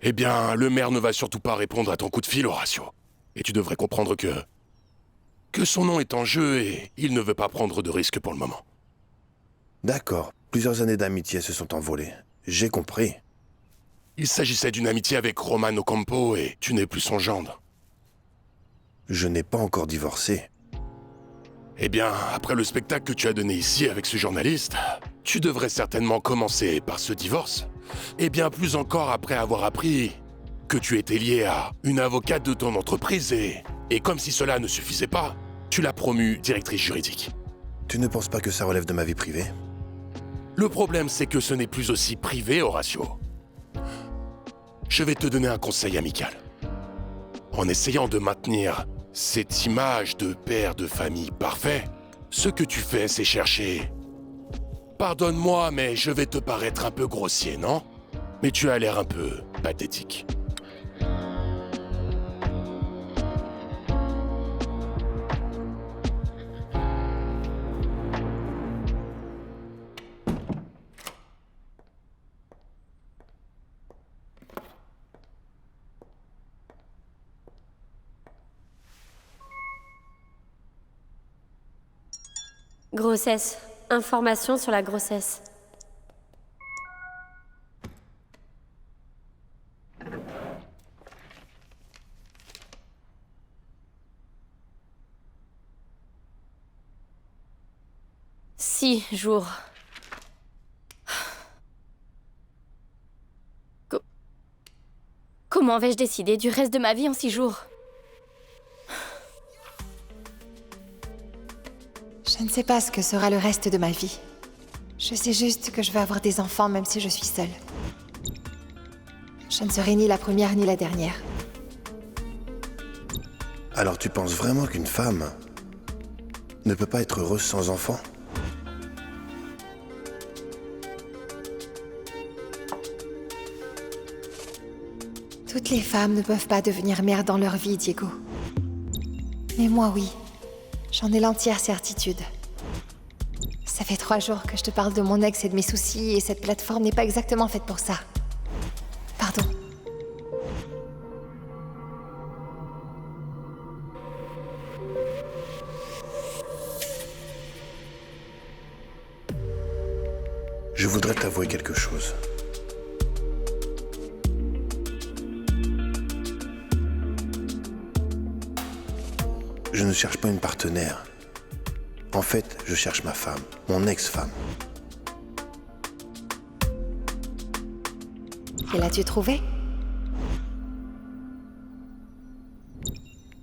Eh bien, le maire ne va surtout pas répondre à ton coup de fil, Horatio. Et tu devrais comprendre que son nom est en jeu et il ne veut pas prendre de risques pour le moment. D'accord. Plusieurs années d'amitié se sont envolées. J'ai compris. Il s'agissait d'une amitié avec Roman Ocampo et tu n'es plus son gendre. Je n'ai pas encore divorcé. Eh bien, après le spectacle que tu as donné ici avec ce journaliste, tu devrais certainement commencer par ce divorce. Et bien plus encore après avoir appris que tu étais lié à une avocate de ton entreprise et comme si cela ne suffisait pas, tu l'as promue directrice juridique. Tu ne penses pas que ça relève de ma vie privée? Le problème, c'est que ce n'est plus aussi privé, Horatio. Je vais te donner un conseil amical. En essayant de maintenir cette image de père de famille parfait, ce que tu fais, c'est chercher... Pardonne-moi, mais je vais te paraître un peu grossier, non? Mais tu as l'air un peu pathétique. Grossesse. Information sur la grossesse. Six jours. Comment vais-je décider du reste de ma vie en 6 jours? Je ne sais pas ce que sera le reste de ma vie. Je sais juste que je vais avoir des enfants même si je suis seule. Je ne serai ni la première ni la dernière. Alors tu penses vraiment qu'une femme ne peut pas être heureuse sans enfant? Toutes les femmes ne peuvent pas devenir mères dans leur vie, Diego. Mais moi, oui. J'en ai l'entière certitude. Ça fait 3 jours que je te parle de mon ex et de mes soucis, et cette plateforme n'est pas exactement faite pour ça. Pardon. Je voudrais t'avouer quelque chose. Je ne cherche pas une partenaire. En fait, je cherche ma femme, mon ex-femme. Et l'as-tu trouvée?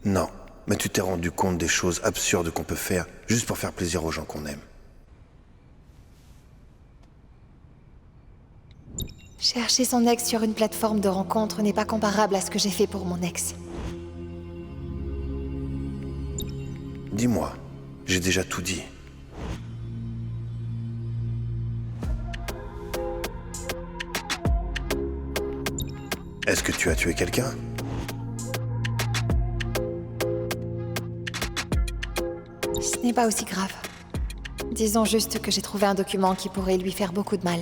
Non, mais tu t'es rendu compte des choses absurdes qu'on peut faire juste pour faire plaisir aux gens qu'on aime. Chercher son ex sur une plateforme de rencontre n'est pas comparable à ce que j'ai fait pour mon ex. Dis-moi, j'ai déjà tout dit. Est-ce que tu as tué quelqu'un? Ce n'est pas aussi grave. Disons juste que j'ai trouvé un document qui pourrait lui faire beaucoup de mal.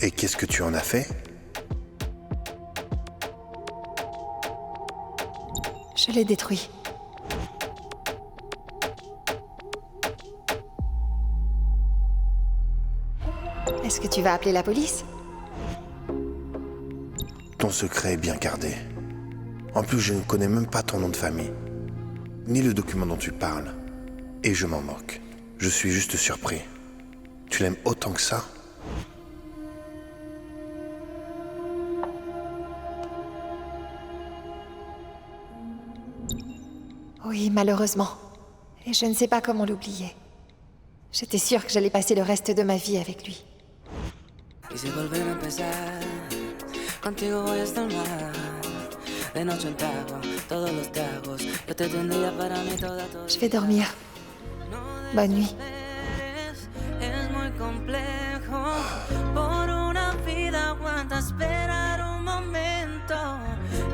Et qu'est-ce que tu en as fait? Je l'ai détruit. Est-ce que tu vas appeler la police? Ton secret est bien gardé. En plus, je ne connais même pas ton nom de famille, ni le document dont tu parles. Et je m'en moque. Je suis juste surpris. Tu l'aimes autant que ça? Oui, malheureusement. Et je ne sais pas comment l'oublier. J'étais sûre que j'allais passer le reste de ma vie avec lui. Y si volver a empezar, contigo voy hasta el mar. De noche en taco, todos los tragos. Yo te tendría para mí toda. Je vais dormir. Bonne nuit. Es muy complejo. Por una vida aguanta esperar un momento.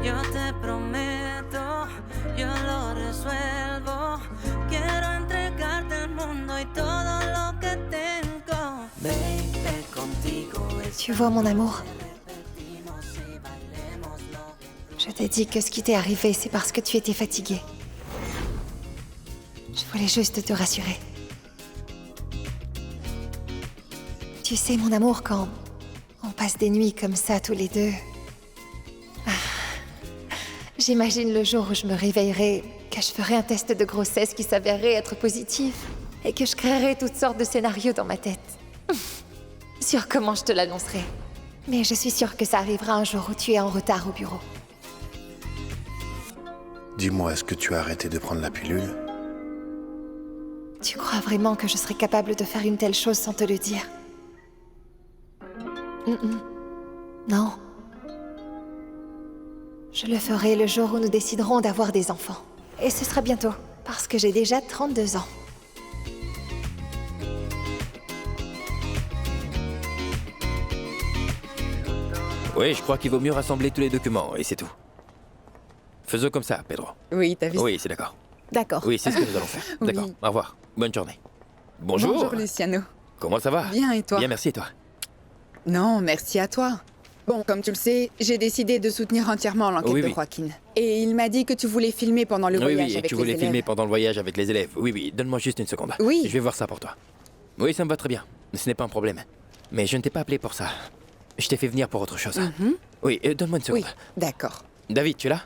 Yo te prometo, yo lo resuelvo. Quiero entregarte el mundo y todo lo Tu vois, mon amour, je t'ai dit que ce qui t'est arrivé, c'est parce que tu étais fatiguée. Je voulais juste te rassurer. Tu sais, mon amour, quand on passe des nuits comme ça tous les deux, j'imagine le jour où je me réveillerai, que je ferai un test de grossesse qui s'avérerait être positif et que je créerai toutes sortes de scénarios dans ma tête. Sur comment je te l'annoncerai. Mais je suis sûre que ça arrivera un jour où tu es en retard au bureau. Dis-moi, est-ce que tu as arrêté de prendre la pilule? Tu crois vraiment que je serais capable de faire une telle chose sans te le dire? Non. Je le ferai le jour où nous déciderons d'avoir des enfants. Et ce sera bientôt, parce que j'ai déjà 32 ans. Oui, je crois qu'il vaut mieux rassembler tous les documents, et c'est tout. Faisons comme ça, Pedro. Oui, t'as vu ça? Oui, c'est d'accord. D'accord. Oui, c'est ce que nous allons faire. Oui. D'accord, au revoir. Bonne journée. Bonjour. Bonjour, Luciano. Comment ça va? Bien, et toi? Bien, merci, et toi? Non, merci à toi. Bon, comme tu le sais, j'ai décidé de soutenir entièrement l'enquête Oui, de oui. Joaquin. Et il m'a dit que tu voulais filmer pendant le Oui, voyage oui, et avec tu les voulais élèves. filmer pendant le voyage avec les élèves. Oui, oui, donne-moi juste une seconde. Oui. Je vais voir ça pour toi. Oui, ça me va très bien. Ce n'est pas un problème. Mais je ne t'ai pas appelé pour ça. Je t'ai fait venir pour autre chose. Oui, donne-moi une seconde. Oui, d'accord. David, tu es là?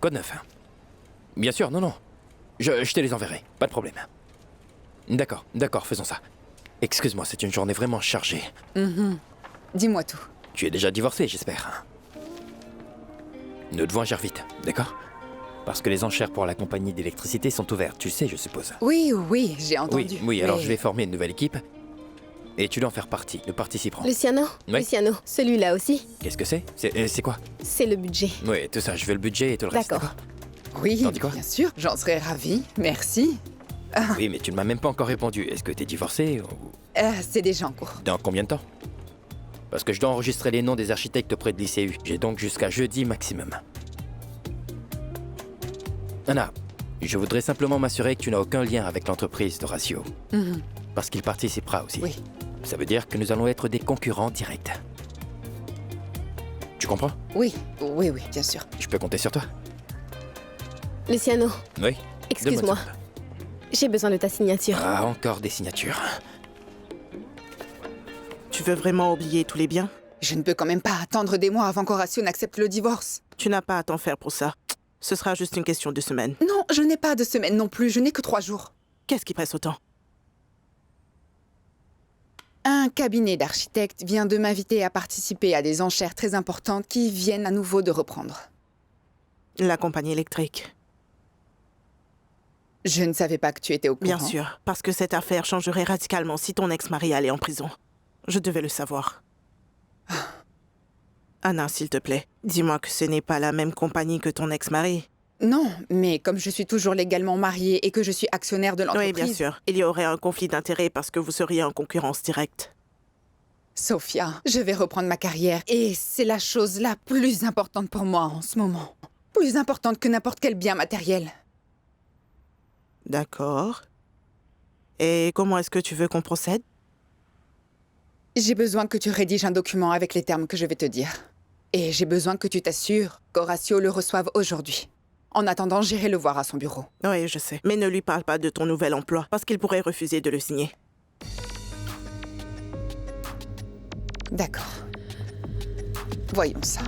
Quoi de neuf? Bien sûr, non, non. Je te les enverrai, pas de problème. D'accord, d'accord, faisons ça. Excuse-moi, c'est une journée vraiment chargée. Dis-moi tout. Tu es déjà divorcé, j'espère. Nous devons agir vite, d'accord? Parce que les enchères pour la compagnie d'électricité sont ouvertes, tu le sais, je suppose. Oui, oui, j'ai entendu. Oui, oui, alors Mais- je vais former une nouvelle équipe. Et tu dois en faire partie, nous participerons. Luciano, Oui. Luciano, celui-là aussi, Qu'est-ce que c'est? C'est quoi? c'est le budget. Oui, tout ça, je veux le budget et tout le reste, D'accord. Oui, T'en dis quoi? bien sûr, j'en serais ravie. Merci. Oui, mais tu ne m'as même pas encore répondu. Est-ce que t'es divorcé ou... C'est déjà en cours. Dans combien de temps? Parce que je dois enregistrer les noms des architectes auprès de l'ICU. J'ai donc jusqu'à jeudi maximum. Anna, je voudrais simplement m'assurer que tu n'as aucun lien avec l'entreprise d'Horacio. Parce qu'il participera aussi. Oui. Ça veut dire que nous allons être des concurrents directs. Tu comprends? Oui, oui, oui, bien sûr. Je peux compter sur toi? Luciano, Oui. excuse-moi, Donne-moi une seconde. j'ai besoin de ta signature. Ah, encore des signatures. Tu veux vraiment oublier tous les biens? Je ne peux quand même pas attendre des mois avant qu'Horacio n'accepte le divorce. Tu n'as pas à t'en faire pour ça. Ce sera juste une question de semaines. Non, je n'ai pas de semaine non plus, je n'ai que 3 jours. Qu'est-ce qui presse autant? Un cabinet d'architectes vient de m'inviter à participer à des enchères très importantes qui viennent à nouveau de reprendre. La compagnie électrique. Je ne savais pas que tu étais au courant. Bien sûr, parce que cette affaire changerait radicalement si ton ex-mari allait en prison. Je devais le savoir. Anna, s'il te plaît, dis-moi que ce n'est pas la même compagnie que ton ex-mari. Non, mais comme je suis toujours légalement mariée et que je suis actionnaire de l'entreprise... Oui, bien sûr. Il y aurait un conflit d'intérêts parce que vous seriez en concurrence directe. Sophia, je vais reprendre ma carrière et c'est la chose la plus importante pour moi en ce moment. Plus importante que n'importe quel bien matériel. D'accord. Et comment est-ce que tu veux qu'on procède? J'ai besoin que tu rédiges un document avec les termes que je vais te dire. Et j'ai besoin que tu t'assures qu'Horacio le reçoive aujourd'hui. En attendant, j'irai le voir à son bureau. Oui, je sais. Mais ne lui parle pas de ton nouvel emploi, parce qu'il pourrait refuser de le signer. D'accord. Voyons ça.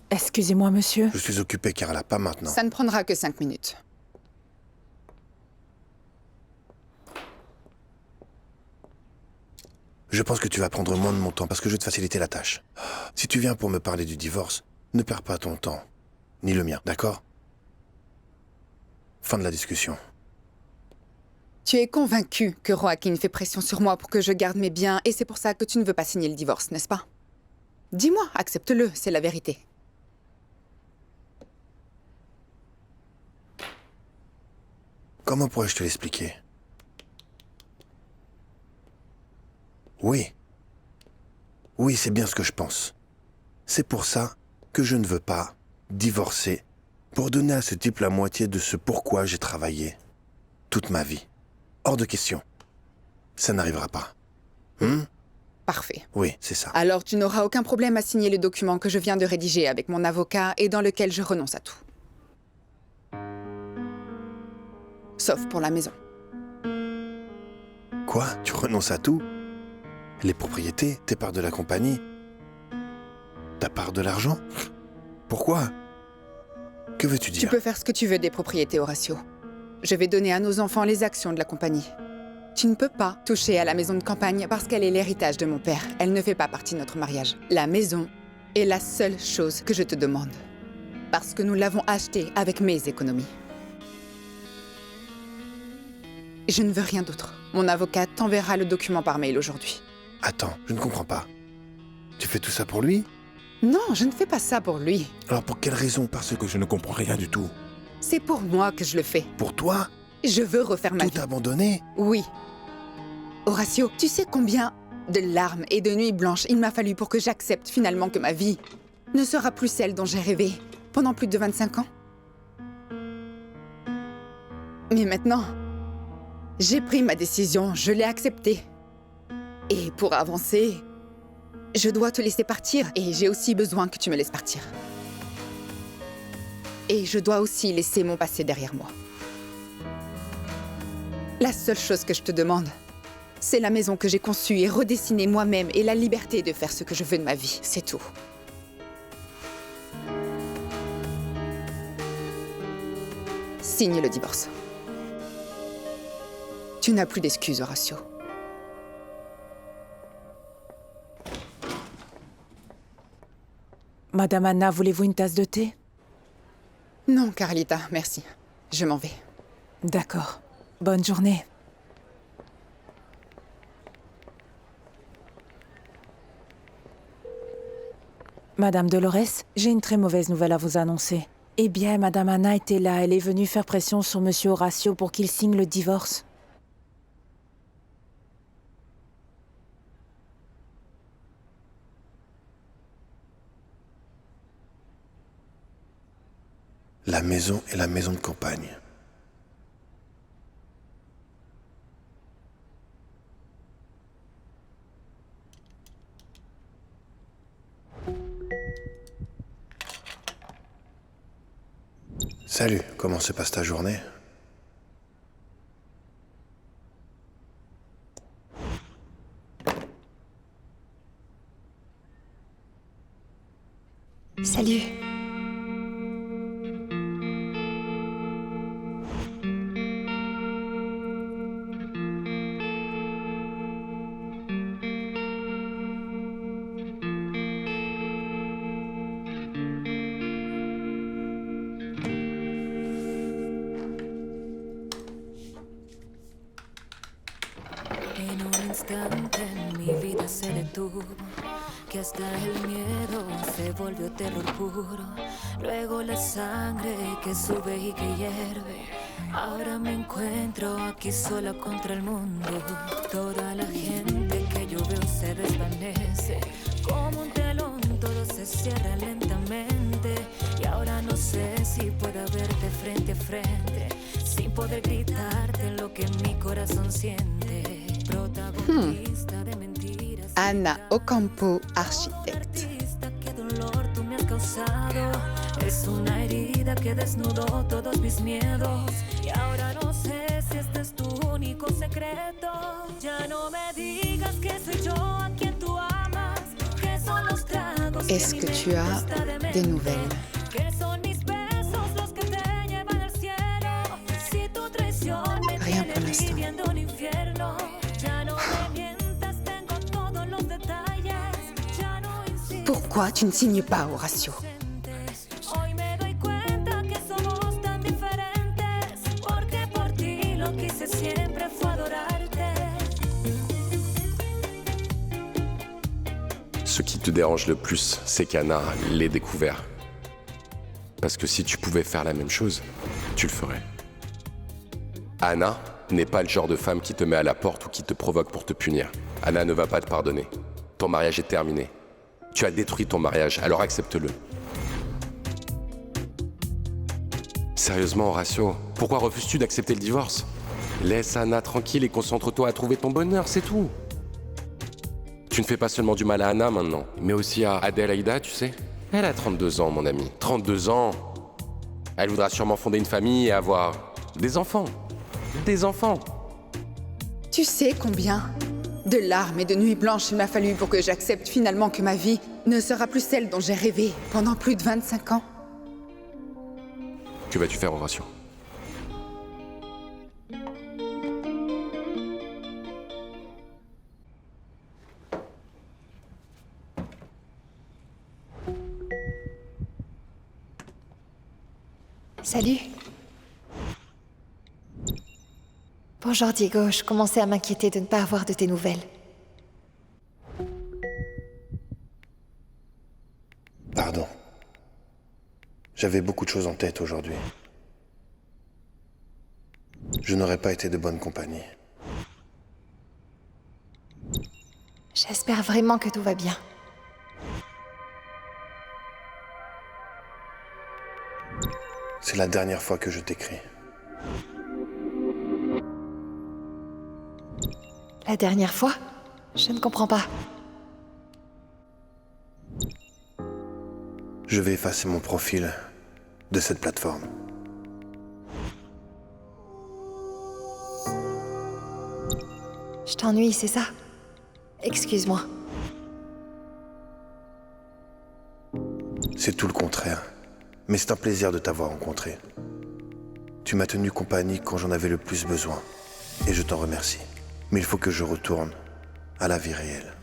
Excusez-moi, monsieur. Je suis occupé, Carla, pas maintenant. Ça ne prendra que 5 minutes. Je pense que tu vas prendre moins de mon temps parce que je vais te faciliter la tâche. Si tu viens pour me parler du divorce, ne perds pas ton temps. Ni le mien, d'accord? Fin de la discussion. Tu es convaincu que Joaquin fait pression sur moi pour que je garde mes biens et c'est pour ça que tu ne veux pas signer le divorce, n'est-ce pas? Dis-moi, accepte-le, c'est la vérité. Comment pourrais-je te l'expliquer? Oui. Oui, c'est bien ce que je pense. C'est pour ça que je ne veux pas divorcer Pour donner à ce type la moitié de ce pourquoi j'ai travaillé toute ma vie. Hors de question. Ça n'arrivera pas. Parfait. Oui, c'est ça. Alors tu n'auras aucun problème à signer le document que je viens de rédiger avec mon avocat et dans lequel je renonce à tout. Sauf pour la maison. Quoi? Tu renonces à tout? Les propriétés, tes parts de la compagnie? Ta part de l'argent? Pourquoi? Que veux-tu dire? Tu peux faire ce que tu veux des propriétés, Horatio. Je vais donner à nos enfants les actions de la compagnie. Tu ne peux pas toucher à la maison de campagne parce qu'elle est l'héritage de mon père. Elle ne fait pas partie de notre mariage. La maison est la seule chose que je te demande. Parce que nous l'avons achetée avec mes économies. Je ne veux rien d'autre. Mon avocat t'enverra le document par mail aujourd'hui. Attends, je ne comprends pas. Tu fais tout ça pour lui? Non, je ne fais pas ça pour lui. Alors pour quelle raison? Parce que je ne comprends rien du tout. C'est pour moi que je le fais. Pour toi? Je veux refaire ma vie. Tout abandonné? Oui. Horatio, tu sais combien de larmes et de nuits blanches il m'a fallu pour que j'accepte finalement que ma vie ne sera plus celle dont j'ai rêvé pendant plus de 25 ans? Mais maintenant, j'ai pris ma décision, je l'ai acceptée. Et pour avancer, je dois te laisser partir et j'ai aussi besoin que tu me laisses partir. Et je dois aussi laisser mon passé derrière moi. La seule chose que je te demande, c'est la maison que j'ai conçue et redessinée moi-même et la liberté de faire ce que je veux de ma vie, c'est tout. Signe le divorce. Tu n'as plus d'excuses, Horatio. Madame Anna, voulez-vous une tasse de thé? Non, Carlita, merci. Je m'en vais. D'accord. Bonne journée. Madame Dolores, j'ai une très mauvaise nouvelle à vous annoncer. Eh bien, Madame Anna était là. Elle est venue faire pression sur Monsieur Horatio pour qu'il signe le divorce. La maison est la maison de campagne. Salut, comment se passe ta journée? Salut. En un instante en mi vida se detuvo, que hasta el miedo se volvió terror puro. Luego la sangre que sube y que hierve. Ahora me encuentro aquí sola contra el mundo. Toda la gente que yo veo se desvanece. Como un telón todo se cierra lentamente. Y ahora no sé si pueda verte frente a frente, sin poder gritarte lo que mi corazón siente. Protagonista de mentiras. Anna Ocampo, architecte. Qué dolor tú me has causado. Es una herida que desnudó todos mis miedos. Y ahora no sé si este es tu único secreto. Ya no me digas que soy yo a quien tú amas. Que son los tragos. Est-ce que tu as des nouvelles? Que son mis besos los que te llevan al cielo. Si tu traición me Rien pour tiene l'instant. viviendo un infierno. Ya no me mientas, tengo todos los detalles. Ya no insistas. Pourquoi tu ne signes pas, Horatio? Hoy me doy cuenta que somos tan diferentes. Porque por ti lo que hice siempre fue adorarte. Ce qui te dérange le plus, c'est qu'Anna l'ait découvert. Parce que si tu pouvais faire la même chose, tu le ferais. Anna n'est pas le genre de femme qui te met à la porte ou qui te provoque pour te punir. Anna ne va pas te pardonner. Ton mariage est terminé. Tu as détruit ton mariage, alors accepte-le. Sérieusement, Horacio, pourquoi refuses-tu d'accepter le divorce? Laisse Anna tranquille et concentre-toi à trouver ton bonheur, c'est tout. Tu ne fais pas seulement du mal à Anna maintenant, mais aussi à Adelaida, tu sais. Elle a 32 ans, mon ami. 32 ans. Elle voudra sûrement fonder une famille et avoir des enfants. Des enfants. Tu sais combien de larmes et de nuits blanches il m'a fallu pour que j'accepte finalement que ma vie ne sera plus celle dont j'ai rêvé pendant plus de 25 ans? Que vas-tu faire, Horacio? Salut. Bonjour Diego, je commençais à m'inquiéter de ne pas avoir de tes nouvelles. Pardon. J'avais beaucoup de choses en tête aujourd'hui. Je n'aurais pas été de bonne compagnie. J'espère vraiment que tout va bien. C'est la dernière fois que je t'écris. La dernière fois? Je ne comprends pas. Je vais effacer mon profil de cette plateforme. Je t'ennuie, c'est ça? Excuse-moi. C'est tout le contraire. Mais c'est un plaisir de t'avoir rencontré. Tu m'as tenu compagnie quand j'en avais le plus besoin. Et je t'en remercie. Mais il faut que je retourne à la vie réelle.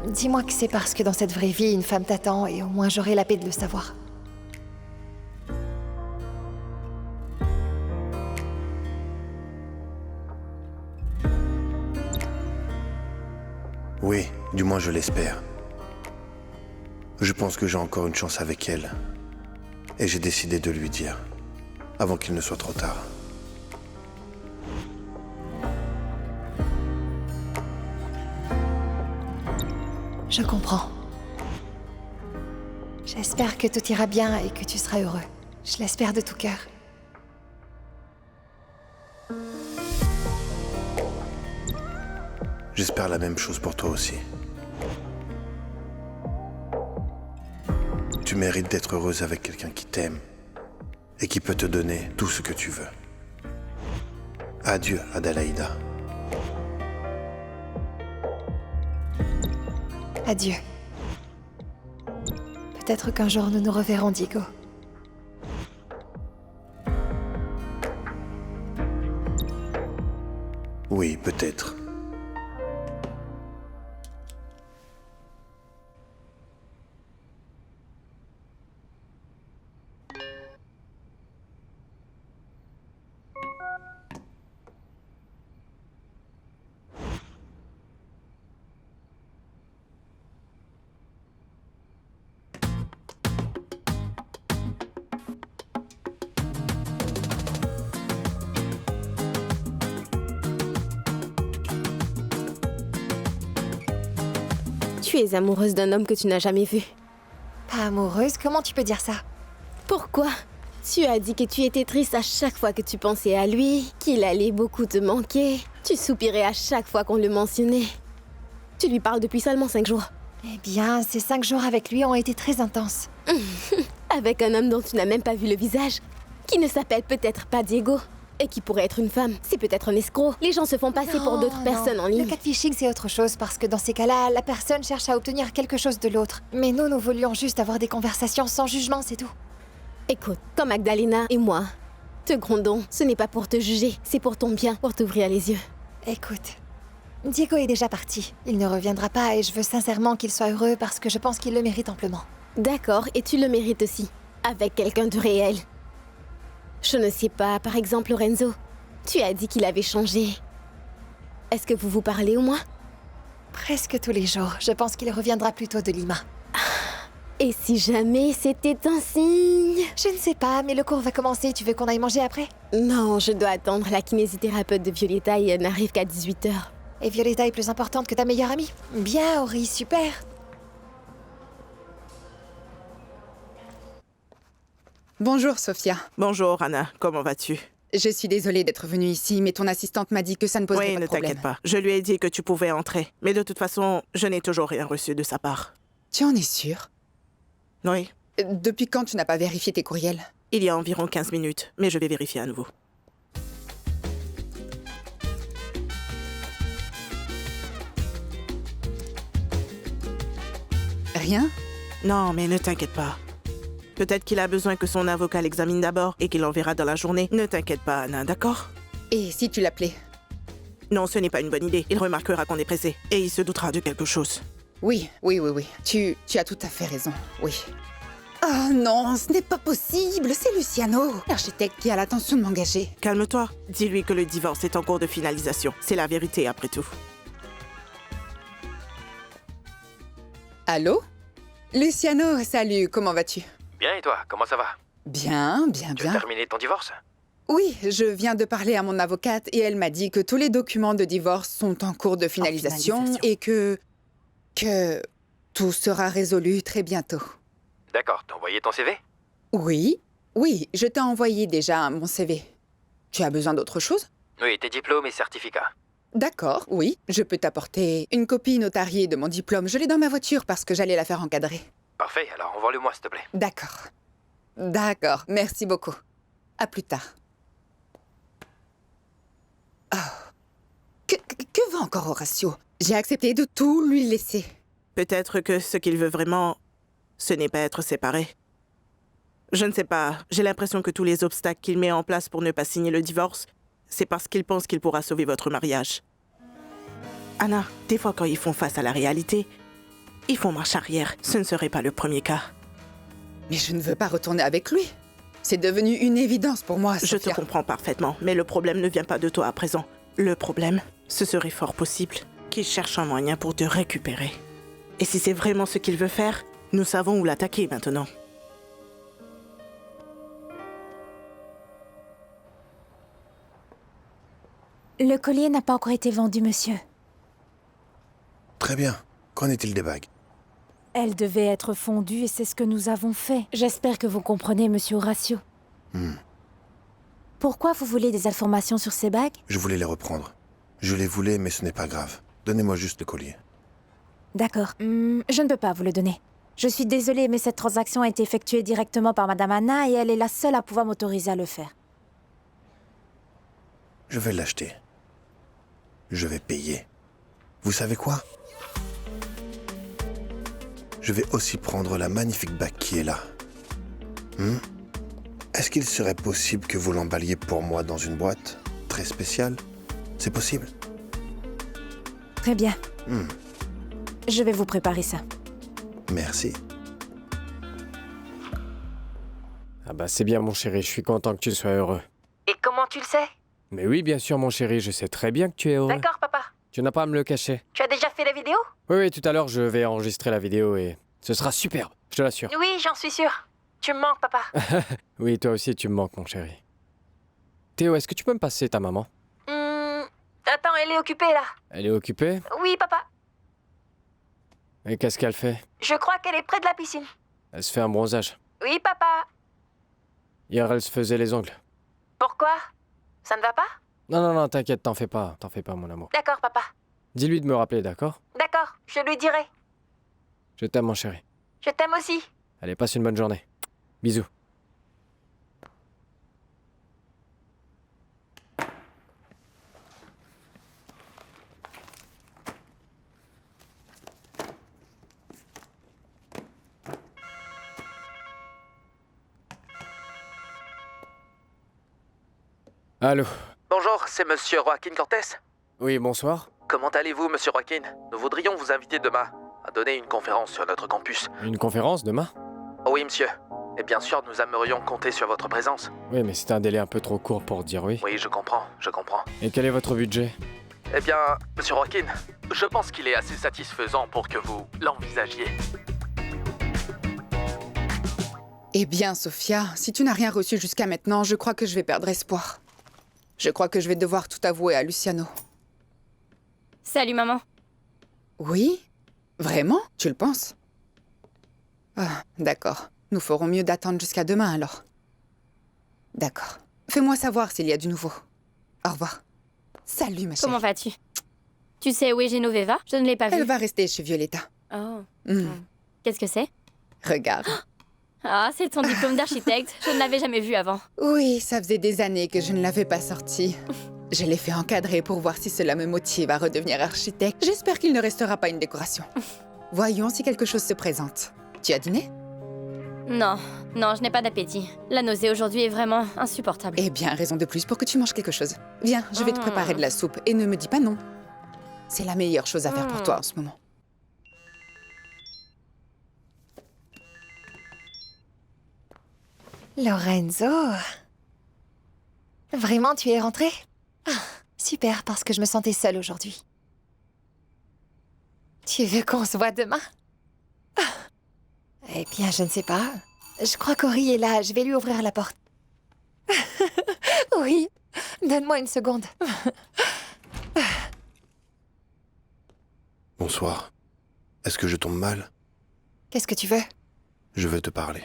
Dis-moi que c'est parce que dans cette vraie vie, une femme t'attend et au moins j'aurai la paix de le savoir. Oui, du moins je l'espère. Je pense que j'ai encore une chance avec elle. Et j'ai décidé de lui dire, avant qu'il ne soit trop tard. Je comprends. J'espère que tout ira bien et que tu seras heureux. Je l'espère de tout cœur. J'espère la même chose pour toi aussi. Tu mérites d'être heureuse avec quelqu'un qui t'aime et qui peut te donner tout ce que tu veux. Adieu, Adelaida. Adieu. Peut-être qu'un jour nous nous reverrons, Diego. Oui, peut-être. Tu es amoureuse d'un homme que tu n'as jamais vu. Pas amoureuse? Comment tu peux dire ça? Pourquoi? Tu as dit que tu étais triste à chaque fois que tu pensais à lui, qu'il allait beaucoup te manquer. Tu soupirais à chaque fois qu'on le mentionnait. Tu lui parles depuis seulement 5 jours. Eh bien, ces 5 jours avec lui ont été très intenses. Avec un homme dont tu n'as même pas vu le visage, qui ne s'appelle peut-être pas Diego, et qui pourrait être une femme. C'est peut-être un escroc. Les gens se font passer pour d'autres personnes en ligne. Le catfishing, c'est autre chose, parce que dans ces cas-là, la personne cherche à obtenir quelque chose de l'autre. Mais nous voulions juste avoir des conversations sans jugement, c'est tout. Écoute, comme Magdalena et moi, te grondons. Ce n'est pas pour te juger, c'est pour ton bien, pour t'ouvrir les yeux. Écoute, Diego est déjà parti. Il ne reviendra pas et je veux sincèrement qu'il soit heureux parce que je pense qu'il le mérite amplement. D'accord, et tu le mérites aussi. Avec quelqu'un de réel. Je ne sais pas, par exemple Lorenzo. Tu as dit qu'il avait changé. Est-ce que vous vous parlez au moins? Presque tous les jours. Je pense qu'il reviendra plutôt de Lima. Et si jamais c'était un signe? Je ne sais pas, mais le cours va commencer. Tu veux qu'on aille manger après? Non, je dois attendre. La kinésithérapeute de Violetta et elle n'arrive qu'à 18h. Et Violetta est plus importante que ta meilleure amie? Bien, Ori, super. Bonjour, Sophia. Bonjour, Anna. Comment vas-tu? Je suis désolée d'être venue ici, mais ton assistante m'a dit que ça ne poserait Oui, pas de ne problème. t'inquiète pas. Je lui ai dit que tu pouvais entrer. Mais de toute façon, je n'ai toujours rien reçu de sa part. Tu en es sûre? Oui. Depuis quand tu n'as pas vérifié tes courriels? Il y a environ 15 minutes, mais je vais vérifier à nouveau. Rien? Non, mais ne t'inquiète pas. Peut-être qu'il a besoin que son avocat l'examine d'abord et qu'il l'enverra dans la journée. Ne t'inquiète pas, Anna, d'accord? Et si tu l'appelais? Non, ce n'est pas une bonne idée. Il remarquera qu'on est pressé et il se doutera de quelque chose. Oui. Tu as tout à fait raison, oui. Oh non, ce n'est pas possible, c'est Luciano, l'architecte qui a l'intention de m'engager. Calme-toi. Dis-lui que le divorce est en cours de finalisation. C'est la vérité après tout. Allô? Luciano, salut, comment vas-tu? Bien et toi, comment ça va? Bien. Tu as terminé ton divorce? Oui, je viens de parler à mon avocate et elle m'a dit que tous les documents de divorce sont en cours de finalisation, et que tout sera résolu très bientôt. D'accord, t'as envoyé ton CV? Oui, je t'ai envoyé déjà mon CV. Tu as besoin d'autre chose? Oui, tes diplômes et certificats. D'accord, oui, je peux t'apporter une copie notariée de mon diplôme. Je l'ai dans ma voiture parce que j'allais la faire encadrer. Parfait, alors envoie-le-moi s'il te plaît. D'accord, merci beaucoup. À plus tard. Oh. Que veut encore Horacio? J'ai accepté de tout lui laisser. Peut-être que ce qu'il veut vraiment, ce n'est pas être séparés. Je ne sais pas. J'ai l'impression que tous les obstacles qu'il met en place pour ne pas signer le divorce, c'est parce qu'il pense qu'il pourra sauver votre mariage. Anna, des fois quand ils font face à la réalité, ils font marche arrière. Ce ne serait pas le premier cas. Mais je ne veux pas retourner avec lui. C'est devenu une évidence pour moi, Je Sophia. te comprends parfaitement, mais le problème ne vient pas de toi à présent. Le problème, ce serait fort possible qu'il cherche un moyen pour te récupérer. Et si c'est vraiment ce qu'il veut faire, nous savons où l'attaquer maintenant. Le collier n'a pas encore été vendu, monsieur. Très bien. Qu'en est-il des bagues? Elle devait être fondue et c'est ce que nous avons fait. J'espère que vous comprenez, monsieur Horacio. Pourquoi vous voulez des informations sur ces bagues? Je voulais les reprendre. Je les voulais, mais ce n'est pas grave. Donnez-moi juste le collier. D'accord. Je ne peux pas vous le donner. Je suis désolée, mais cette transaction a été effectuée directement par Madame Anna et elle est la seule à pouvoir m'autoriser à le faire. Je vais l'acheter. Je vais payer. Vous savez quoi? Je vais aussi prendre la magnifique bague qui est là. Est-ce qu'il serait possible que vous l'emballiez pour moi dans une boîte très spéciale? C'est possible? Très bien. Je vais vous préparer ça. Merci. Ah bah c'est bien mon chéri, je suis content que tu sois heureux. Et comment tu le sais? Mais oui, bien sûr mon chéri, je sais très bien que tu es heureux. D'accord, papa. Tu n'as pas à me le cacher. Tu as déjà fait la vidéo? Oui, tout à l'heure je vais enregistrer la vidéo et ce sera superbe, je te l'assure. Oui, j'en suis sûre. Tu me manques, papa. Oui, toi aussi tu me manques mon chéri. Théo, est-ce que tu peux me passer ta maman? Attends, elle est occupée, là. Elle est occupée? Oui, papa. Et qu'est-ce qu'elle fait? Je crois qu'elle est près de la piscine. Elle se fait un bronzage. Oui, papa. Hier elle se faisait les ongles. Pourquoi? Ça ne va pas? Non, t'inquiète, t'en fais pas mon amour. D'accord, papa. Dis-lui de me rappeler, d'accord? D'accord, je lui dirai. Je t'aime mon chéri. Je t'aime aussi. Allez, passe une bonne journée. Bisous. Allô? Bonjour, c'est Monsieur Joaquin Cortés. Oui, bonsoir. Comment allez-vous, Monsieur Joaquin? Nous voudrions vous inviter demain à donner une conférence sur notre campus. Une conférence demain? Oui, monsieur. Et bien sûr, nous aimerions compter sur votre présence. Oui, mais c'est un délai un peu trop court pour dire oui. Oui, je comprends. Et quel est votre budget? Eh bien, Monsieur Joaquin, je pense qu'il est assez satisfaisant pour que vous l'envisagiez. Eh bien, Sophia, si tu n'as rien reçu jusqu'à maintenant, je crois que je vais perdre espoir. Je crois que je vais devoir tout avouer à Luciano. Salut, maman. Oui? Vraiment? Tu le penses? Ah, d'accord. Nous ferons mieux d'attendre jusqu'à demain, alors. D'accord. Fais-moi savoir s'il y a du nouveau. Au revoir. Salut, ma chérie. Comment vas-tu? Tu sais où est Genoveva? Je ne l'ai pas vue. Elle va rester chez Violetta. Oh. Mm. Qu'est-ce que c'est? Regarde. Ah, c'est ton diplôme d'architecte. Je ne l'avais jamais vu avant. Oui, ça faisait des années que je ne l'avais pas sorti. Je l'ai fait encadrer pour voir si cela me motive à redevenir architecte. J'espère qu'il ne restera pas une décoration. Voyons si quelque chose se présente. Tu as dîné? Non, je n'ai pas d'appétit. La nausée aujourd'hui est vraiment insupportable. Eh bien, raison de plus pour que tu manges quelque chose. Viens, je vais te préparer de la soupe et ne me dis pas non. C'est la meilleure chose à faire pour toi en ce moment. Lorenzo. Vraiment, tu es rentré? Ah, super, parce que je me sentais seule aujourd'hui. Tu veux qu'on se voit demain? Eh bien, je ne sais pas. Je crois qu'Ori est là. Je vais lui ouvrir la porte. Oui, donne-moi une seconde. Bonsoir. Est-ce que je tombe mal? Qu'est-ce que tu veux? Je veux te parler.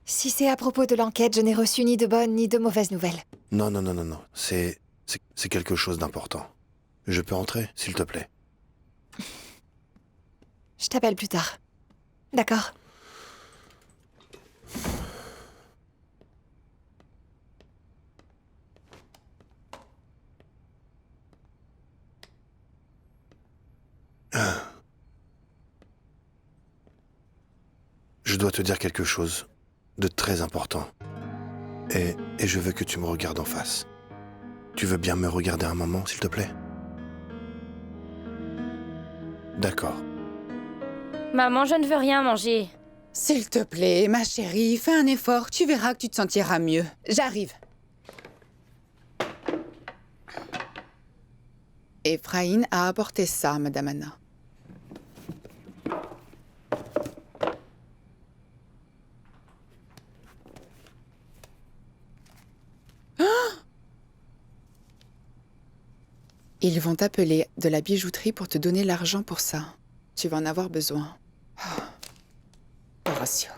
Si c'est à propos de l'enquête, je n'ai reçu ni de bonnes ni de mauvaises nouvelles. Non. C'est quelque chose d'important. Je peux entrer, s'il te plaît? Je t'appelle plus tard. D'accord. Je dois te dire quelque chose de très important. Et je veux que tu me regardes en face. Tu veux bien me regarder un moment, s'il te plaît? D'accord. Maman, je ne veux rien manger. S'il te plaît, ma chérie, fais un effort. Tu verras que tu te sentiras mieux. J'arrive. Ephraïm a apporté ça, Madame Anna. Ils vont t'appeler de la bijouterie pour te donner l'argent pour ça. Tu vas en avoir besoin. Horacio.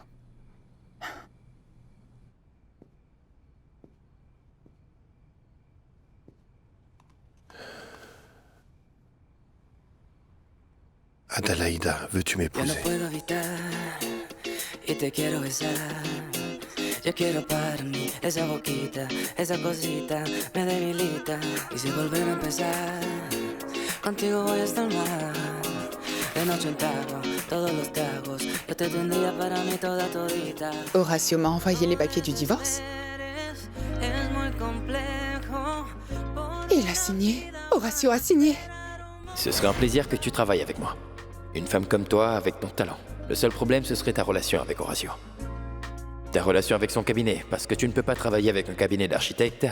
Adalaida, veux-tu m'épouser? Yo quiero para mí esa boquita, esa cosita, me debilita. Y si volver a empezar, contigo voy a estar mal. De noche en trago, todos los tragos, yo te tendría para mí toda todita. Horacio m'a envoyé les papiers du divorce. Il a signé. Horacio a signé. Ce serait un plaisir que tu travailles avec moi. Une femme comme toi, avec ton talent. Le seul problème, ce serait ta relation avec Horacio. Ta relation avec son cabinet, parce que tu ne peux pas travailler avec un cabinet d'architectes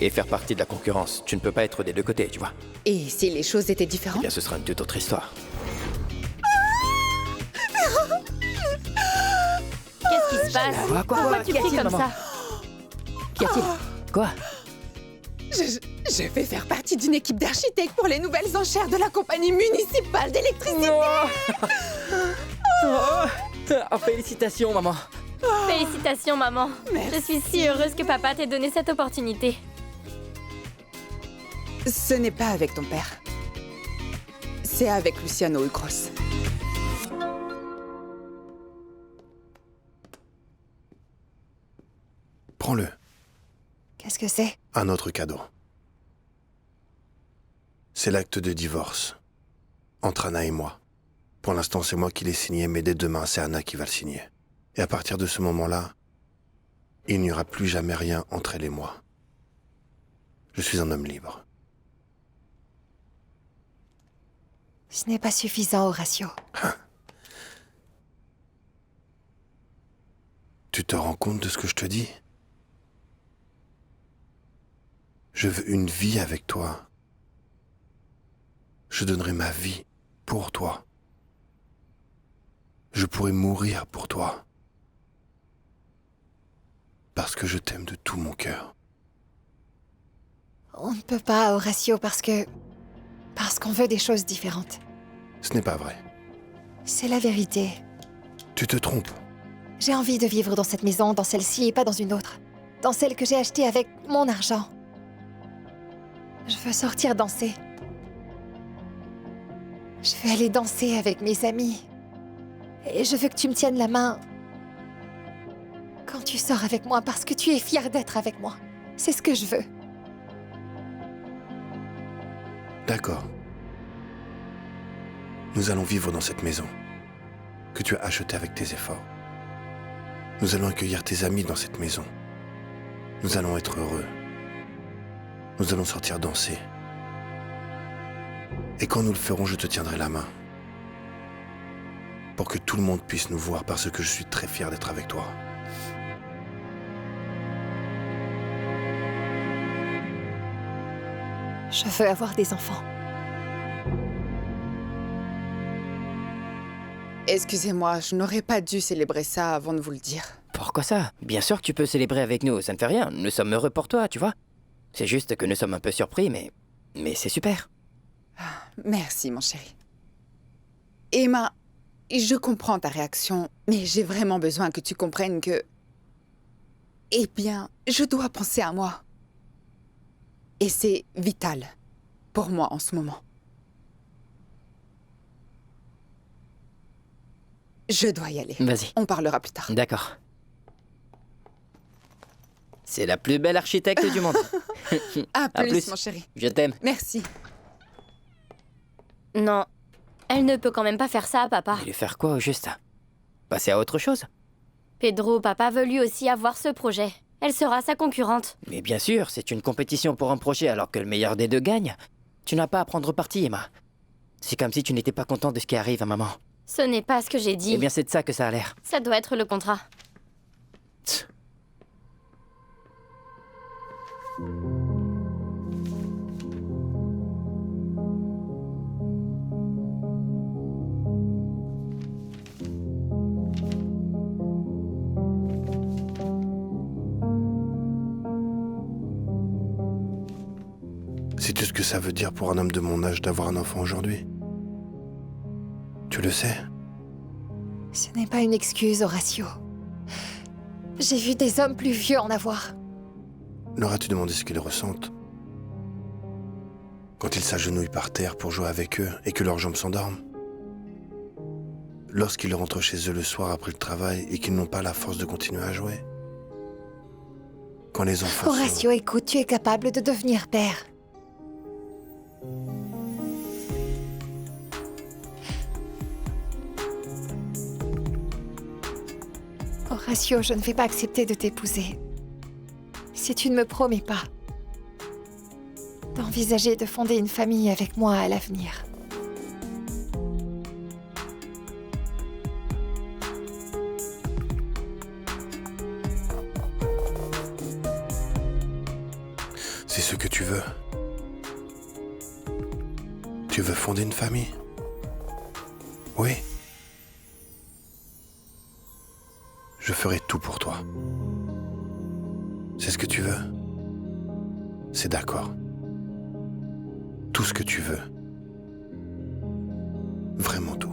et faire partie de la concurrence. Tu ne peux pas être des deux côtés, tu vois. Et si les choses étaient différentes? Eh bien, ce sera une toute autre histoire. Qu'est-ce qui se passe? Pourquoi tu cries comme ça? Qu'y a-t-il? Quoi? Je vais faire partie d'une équipe d'architectes pour les nouvelles enchères de la compagnie municipale d'électricité. Félicitations, maman. Félicitations, maman. Merci. Je suis si heureuse que papa t'ait donné cette opportunité. Ce n'est pas avec ton père. C'est avec Luciano Ucros. Prends-le. Qu'est-ce que c'est? Un autre cadeau. C'est l'acte de divorce. Entre Anna et moi. Pour l'instant, c'est moi qui l'ai signé, mais dès demain, c'est Anna qui va le signer. Et à partir de ce moment-là, il n'y aura plus jamais rien entre elle et moi. Je suis un homme libre. Ce n'est pas suffisant, Horacio. Tu te rends compte de ce que je te dis? Je veux une vie avec toi. Je donnerai ma vie pour toi. Je pourrais mourir pour toi. Parce que je t'aime de tout mon cœur. On ne peut pas, Horacio, parce qu'on veut des choses différentes. Ce n'est pas vrai. C'est la vérité. Tu te trompes. J'ai envie de vivre dans cette maison, dans celle-ci et pas dans une autre. dans celle que j'ai achetée avec mon argent. Je veux sortir danser. Je veux aller danser avec mes amis. Et je veux que tu me tiennes la main quand tu sors avec moi parce que tu es fière d'être avec moi. C'est ce que je veux. D'accord. Nous allons vivre dans cette maison que tu as achetée avec tes efforts. Nous allons accueillir tes amis dans cette maison. Nous allons être heureux. Nous allons sortir danser. Et quand nous le ferons, je te tiendrai la main. Pour que tout le monde puisse nous voir parce que je suis très fier d'être avec toi. Je veux avoir des enfants. Excusez-moi, je n'aurais pas dû célébrer ça avant de vous le dire. Pourquoi ça? Bien sûr que tu peux célébrer avec nous, ça ne fait rien. Nous sommes heureux pour toi, tu vois. C'est juste que nous sommes un peu surpris, mais c'est super. Merci, mon chéri. Emma, je comprends ta réaction, mais j'ai vraiment besoin que tu comprennes que... Eh bien, je dois penser à moi. Et c'est vital pour moi en ce moment. Je dois y aller. Vas-y. On parlera plus tard. D'accord. C'est la plus belle architecte du monde. À plus, mon chéri. Je t'aime. Merci. Non, elle ne peut quand même pas faire ça, papa. Et lui faire quoi au juste? Passer à autre chose? Pedro, papa veut lui aussi avoir ce projet. Elle sera sa concurrente. Mais bien sûr, c'est une compétition pour un projet alors que le meilleur des deux gagne. Tu n'as pas à prendre parti, Emma. C'est comme si tu n'étais pas content de ce qui arrive à maman. Ce n'est pas ce que j'ai dit. Eh bien, c'est de ça que ça a l'air. Ça doit être le contrat. Sais-tu ce que ça veut dire pour un homme de mon âge d'avoir un enfant aujourd'hui? Tu le sais? Ce n'est pas une excuse, Horatio. J'ai vu des hommes plus vieux en avoir. Leur as-tu demandé ce qu'ils ressentent? Quand ils s'agenouillent par terre pour jouer avec eux et que leurs jambes s'endorment? Lorsqu'ils rentrent chez eux le soir après le travail et qu'ils n'ont pas la force de continuer à jouer? Quand les enfants Horatio, écoute, tu es capable de devenir père. Horatio, je ne vais pas accepter de t'épouser. Si tu ne me promets pas d'envisager de fonder une famille avec moi à l'avenir. C'est ce que tu veux. Tu veux fonder une famille? Oui. Je ferai tout pour toi. C'est ce que tu veux? C'est d'accord. Tout ce que tu veux. Vraiment tout.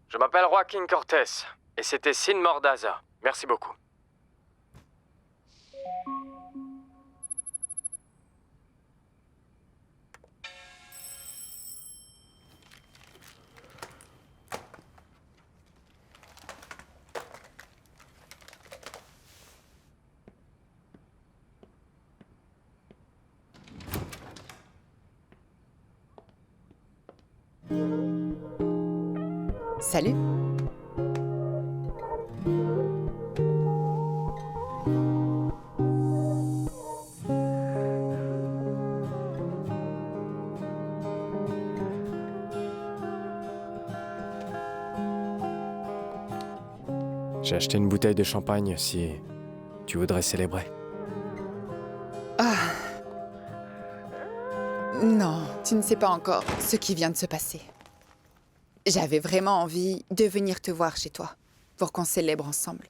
Je m'appelle Joaquin Cortés, et c'était Sin Mordaza. Merci beaucoup. Salut. J'ai acheté une bouteille de champagne si tu voudrais célébrer. Ah. Non, tu ne sais pas encore ce qui vient de se passer. J'avais vraiment envie de venir te voir chez toi, pour qu'on célèbre ensemble.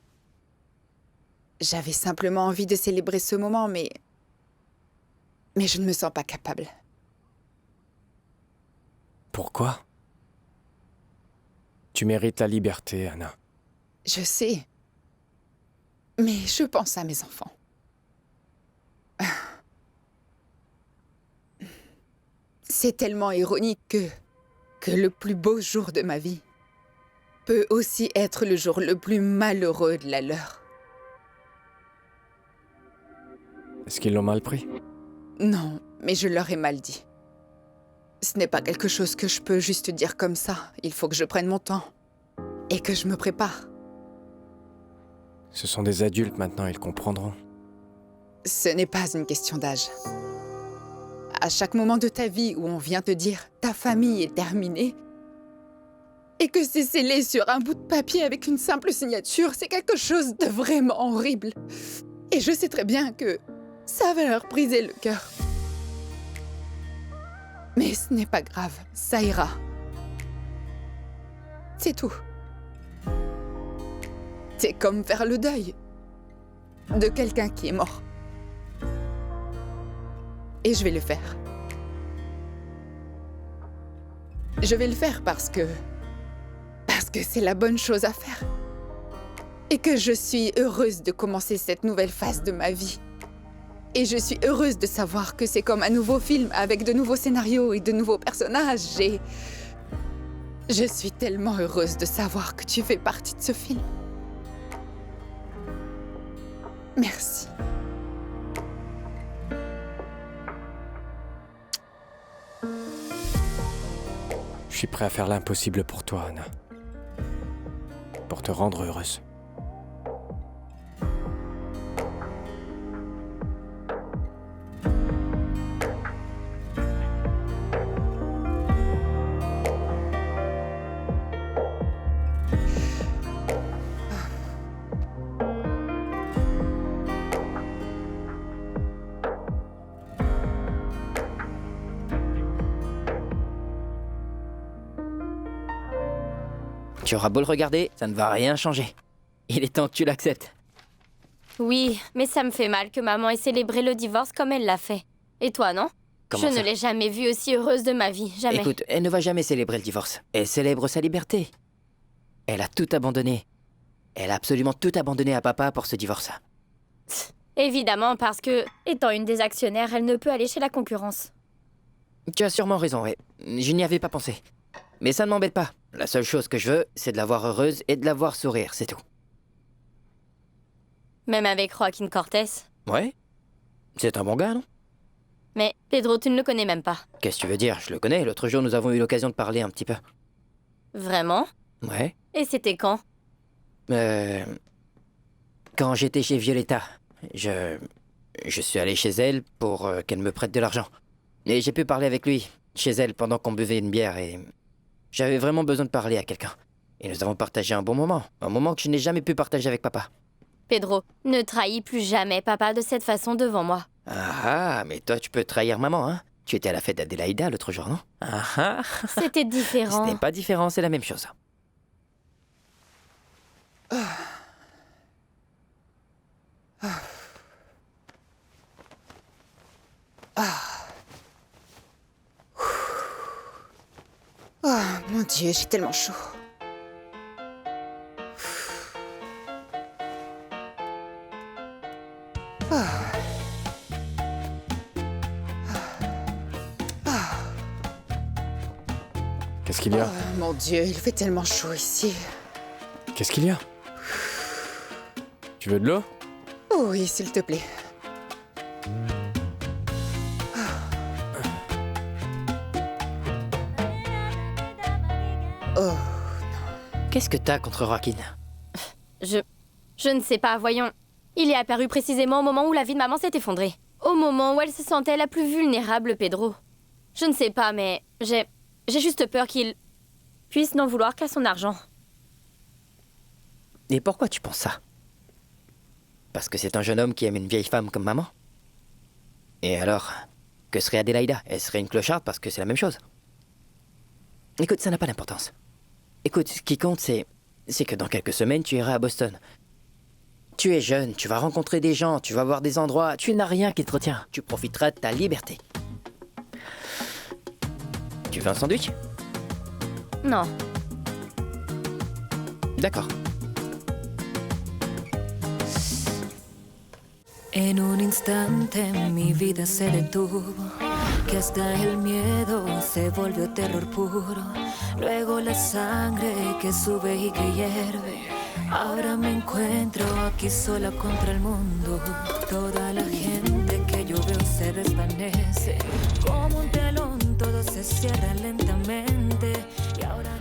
J'avais simplement envie de célébrer ce moment, mais je ne me sens pas capable. Pourquoi? Tu mérites la liberté, Anna. Je sais. Mais je pense à mes enfants. C'est tellement ironique que le plus beau jour de ma vie peut aussi être le jour le plus malheureux de la leur. Est-ce qu'ils l'ont mal pris? Non, mais je leur ai mal dit. Ce n'est pas quelque chose que je peux juste dire comme ça. Il faut que je prenne mon temps et que je me prépare. Ce sont des adultes maintenant, ils comprendront. Ce n'est pas une question d'âge. À chaque moment de ta vie où on vient te dire « ta famille est terminée » et que c'est scellé sur un bout de papier avec une simple signature, c'est quelque chose de vraiment horrible. Et je sais très bien que ça va leur briser le cœur. Mais ce n'est pas grave, ça ira. C'est tout. C'est comme faire le deuil de quelqu'un qui est mort. Et je vais le faire. Je vais le faire parce que c'est la bonne chose à faire. Et que je suis heureuse de commencer cette nouvelle phase de ma vie. Et je suis heureuse de savoir que c'est comme un nouveau film avec de nouveaux scénarios et de nouveaux personnages. Et je suis tellement heureuse de savoir que tu fais partie de ce film. Merci. Je suis prêt à faire l'impossible pour toi, Anna. Pour te rendre heureuse. Tu auras beau le regarder, ça ne va rien changer. Il est temps que tu l'acceptes. Oui, mais ça me fait mal que maman ait célébré le divorce comme elle l'a fait. Et toi, non? Comment Je ça? ne l'ai jamais vue aussi heureuse de ma vie, jamais. Écoute, elle ne va jamais célébrer le divorce. Elle célèbre sa liberté. Elle a tout abandonné. Elle a absolument tout abandonné à papa pour ce divorce. Évidemment, parce que, étant une des actionnaires, elle ne peut aller chez la concurrence. Tu as sûrement raison, ouais. Je n'y avais pas pensé. Mais ça ne m'embête pas. La seule chose que je veux, c'est de la voir heureuse et de la voir sourire, c'est tout. Même avec Joaquin Cortés. Ouais? C'est un bon gars, non? Mais Pedro, tu ne le connais même pas. Qu'est-ce que tu veux dire? Je le connais. L'autre jour, nous avons eu l'occasion de parler un petit peu. Vraiment? Ouais. Et c'était quand? Quand j'étais chez Violetta. Je suis allé chez elle pour qu'elle me prête de l'argent. Et j'ai pu parler avec lui, chez elle, pendant qu'on buvait une bière et... J'avais vraiment besoin de parler à quelqu'un. Et nous avons partagé un bon moment. Un moment que je n'ai jamais pu partager avec papa. Pedro, ne trahis plus jamais papa de cette façon devant moi. Ah, mais toi, tu peux trahir maman, hein? Tu étais à la fête d'Adélaïda l'autre jour, non? Ah. C'était différent. Ce n'est pas différent, c'est la même chose. Oh mon Dieu, j'ai tellement chaud. Qu'est-ce qu'il y a? Oh mon Dieu, il fait tellement chaud ici. Qu'est-ce qu'il y a? Tu veux de l'eau? Oh oui, s'il te plaît. Oh. Qu'est-ce que t'as contre Joaquin? Je ne sais pas, voyons. Il est apparu précisément au moment où la vie de maman s'est effondrée. Au moment où elle se sentait la plus vulnérable, Pedro. Je ne sais pas, mais j'ai juste peur qu'il puisse n'en vouloir qu'à son argent. Et pourquoi tu penses ça? Parce que c'est un jeune homme qui aime une vieille femme comme maman? Et alors, que serait Adélaïda? Elle serait une clocharde parce que c'est la même chose. Écoute, ça n'a pas d'importance. Écoute, ce qui compte, c'est que dans quelques semaines, tu iras à Boston. Tu es jeune, tu vas rencontrer des gens, tu vas voir des endroits, tu n'as rien qui te retient. Tu profiteras de ta liberté. Tu veux un sandwich? Non. D'accord. En un instante mi vida se detuvo, que hasta el miedo se volvió terror puro, luego la sangre que sube y que hierve. Ahora me encuentro aquí sola contra el mundo, toda la gente que yo veo se desvanece, como un telón todo se cierra lentamente y ahora